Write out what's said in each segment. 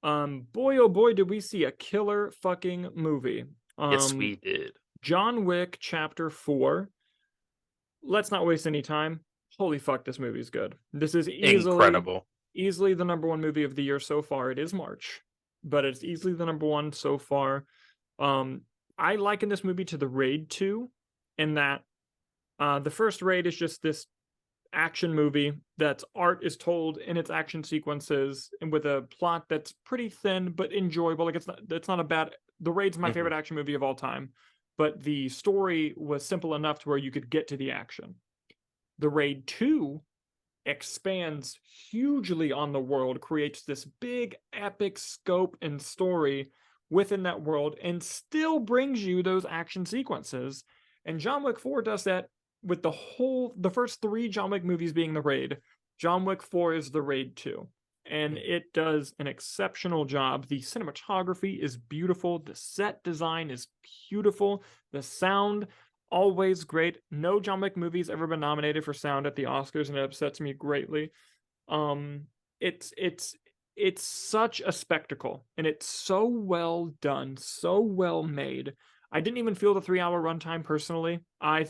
Boy, oh boy, did we see a killer fucking movie. Yes, we did. John Wick Chapter 4. Let's not waste any time. Holy fuck, this movie's good. This is Incredible. easily the number one movie of the year so far. It is March, but it's easily the number one so far. I liken this movie to The Raid 2 in that the first Raid is just this action movie that's art is told in its action sequences and with a plot that's pretty thin but enjoyable. Like it's not a bad. The Raid's my favorite action movie of all time, but the story was simple enough to where you could get to the action. The Raid 2 expands hugely on the world, creates this big epic scope and story within that world, and still brings you those action sequences. And John Wick 4 does that with the first 3 John Wick movies being The Raid. John Wick 4 is The Raid 2. And it does an exceptional job. The cinematography is beautiful. The set design is beautiful. The sound, always great. No John Wick movie's ever been nominated for sound at the Oscars, and it upsets me greatly. It's such a spectacle, and it's so well done, so well made. I didn't even feel the 3-hour runtime personally. I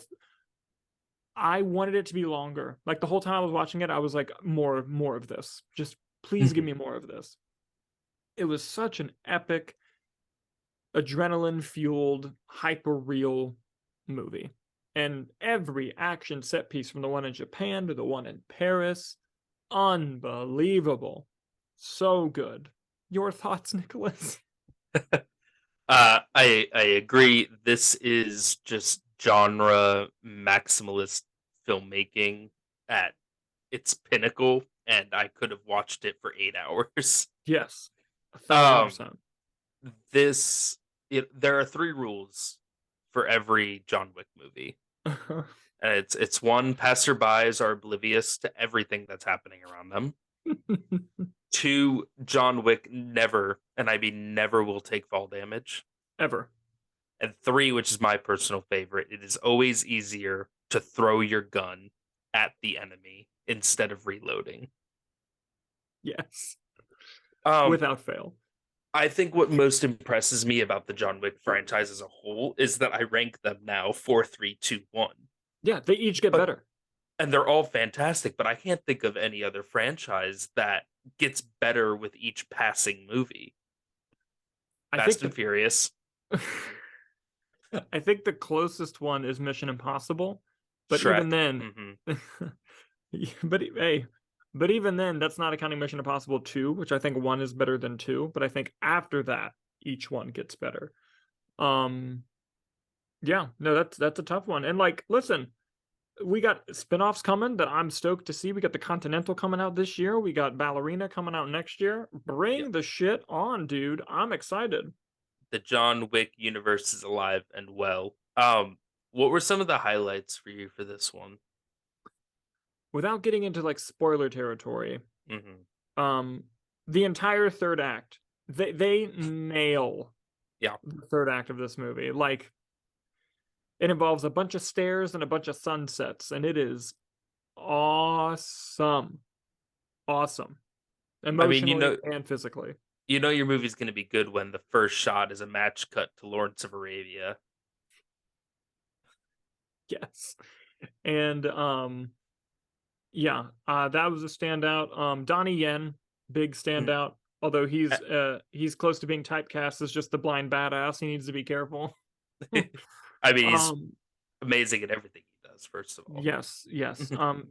wanted it to be longer. Like the whole time I was watching it, I was like, more of this. Just please give me more of this. It was such an epic, adrenaline-fueled, hyper-real movie. And every action set piece, from the one in Japan to the one in Paris, unbelievable. So good. Your thoughts, Nicholas? I agree. This is just genre maximalist filmmaking at its pinnacle, and I could have watched it for 8 hours. Yes, 1,000%. There are 3 rules for every John Wick movie. And it's 1, passerbys are oblivious to everything that's happening around them. 2, John Wick never, and I mean never, will take fall damage. Ever. And 3, which is my personal favorite, it is always easier to throw your gun at the enemy instead of reloading. Yes. Without fail. I think what most impresses me about the John Wick franchise as a whole is that I rank them now 4, 3, 2, 1. Yeah, they each get better. And they're all fantastic, but I can't think of any other franchise that gets better with each passing movie. Fast and Furious. I think the closest one is Mission Impossible, but Shrek. Even then, but even then, that's not accounting Mission Impossible 2, which I think 1 is better than 2. But I think after that, each one gets better. Yeah, no, that's a tough one. And like, listen, we got spin-offs coming that I'm stoked to see. We got the Continental coming out this year. We got Ballerina coming out next year. Bring the shit on, dude. I'm excited. The John Wick universe is alive and well. What were some of the highlights for you for this one? Without getting into like spoiler territory, the entire third act, they nail the third act of this movie. Like, it involves a bunch of stairs and a bunch of sunsets, and it is awesome. Emotionally and physically. You know your movie's going to be good when the first shot is a match cut to Lawrence of Arabia. Yes. And that was a standout. Donnie Yen, big standout. Although he's close to being typecast as just the blind badass. He needs to be careful. I mean, he's amazing at everything he does, first of all. Yes.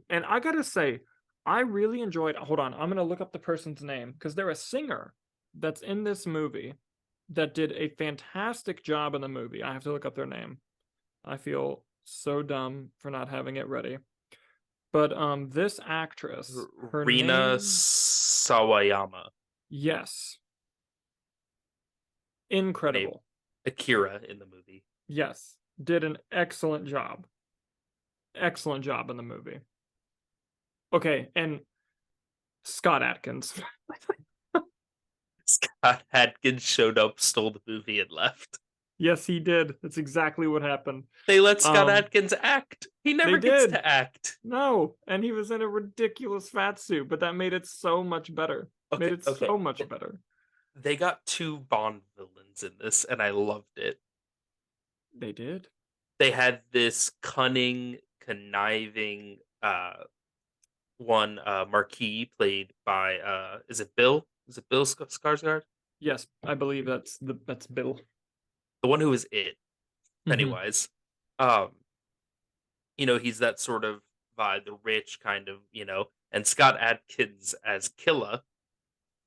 And I gotta say, I really enjoyed. Hold on, I'm gonna look up the person's name because they're a singer that's in this movie that did a fantastic job in the movie. I have to look up their name. I feel so dumb for not having it ready. But this actress, her Rina Sawayama. Yes. Incredible. Akira in the movie. Yes. Did an excellent job. Excellent job in the movie. Okay, and Scott Adkins. Scott Adkins showed up, stole the movie, and left. Yes, he did. That's exactly what happened. They let Scott Adkins act. He never gets to act. No, and he was in a ridiculous fat suit, but that made it so much better. So much better. They got two Bond villains in this, and I loved it. They did. They had this cunning, conniving one Marquis played by is it Bill? Is it Bill Skarsgard? Yes, I believe that's Bill. The one who was it, Mhm. Pennywise. Um, he's that sort of vibe, the rich kind of, and Scott Adkins as Killa.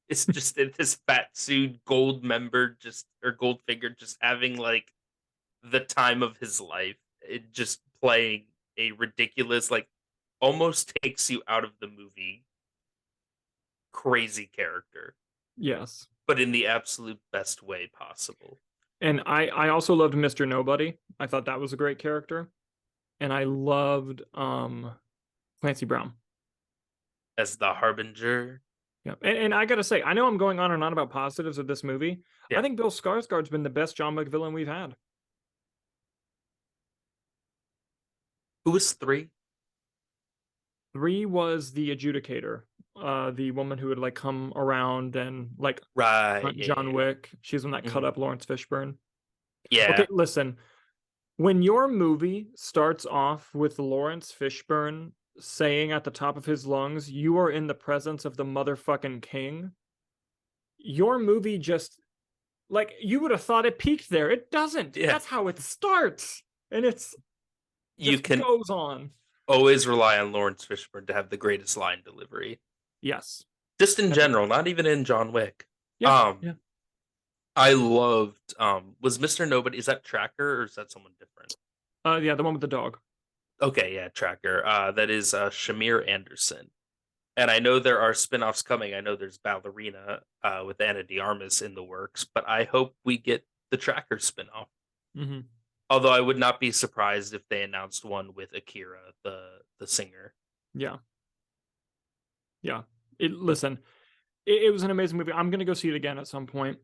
It's just this fat suit, gold member, just or gold figure, just having like the time of his life. It just playing a ridiculous, like almost takes you out of the movie crazy character, Yes. but in the absolute best way possible. And I also loved Mr. Nobody. I thought that was a great character. And I loved Clancy Brown as the Harbinger. Yeah. And I gotta say, I know I'm going on and on about positives of this movie. Yeah. I think Bill Skarsgård's been the best John Wick villain we've had. Who was 3? 3 was the adjudicator, the woman who would like come around and like right John Wick. She's the one that cut Mhm. up Laurence Fishburne. Yeah. Okay, listen. When your movie starts off with Laurence Fishburne saying at the top of his lungs, "You are in the presence of the motherfucking king," your movie just like you would have thought it peaked there. It doesn't. Yeah. That's how it starts, and it's You can goes on. always rely on Laurence Fishburne to have the greatest line delivery. Yes. Just in general, not even in John Wick. Yeah. Yeah. I loved was Mr. Nobody, is that Tracker or is that someone different? Yeah, the one with the dog. Okay, yeah, Tracker. That is Shamier Anderson. And I know there are spin-offs coming. I know there's Ballerina with Anna de Armas in the works, but I hope we get the Tracker spin-off. Mm-hmm. Although I would not be surprised if they announced one with Akira, the singer. Yeah. Yeah. Listen, it was an amazing movie. I'm gonna go see it again at some point.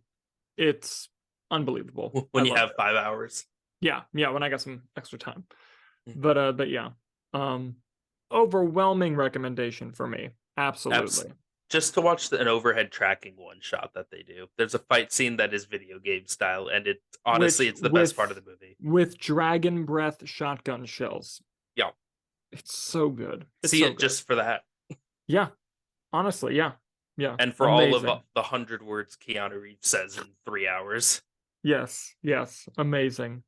It's unbelievable. When you have 5 hours. Yeah, when I got some extra time. But yeah. Overwhelming recommendation for me. Absolutely. Just to watch an overhead tracking one shot that they do. There's a fight scene that is video game style, and it's the best part of the movie. With dragon breath shotgun shells. Yeah. It's so good. See it just for that. Yeah. Honestly, yeah. Yeah. And for all of the 100 words Keanu Reeves says in 3 hours. Yes. Amazing.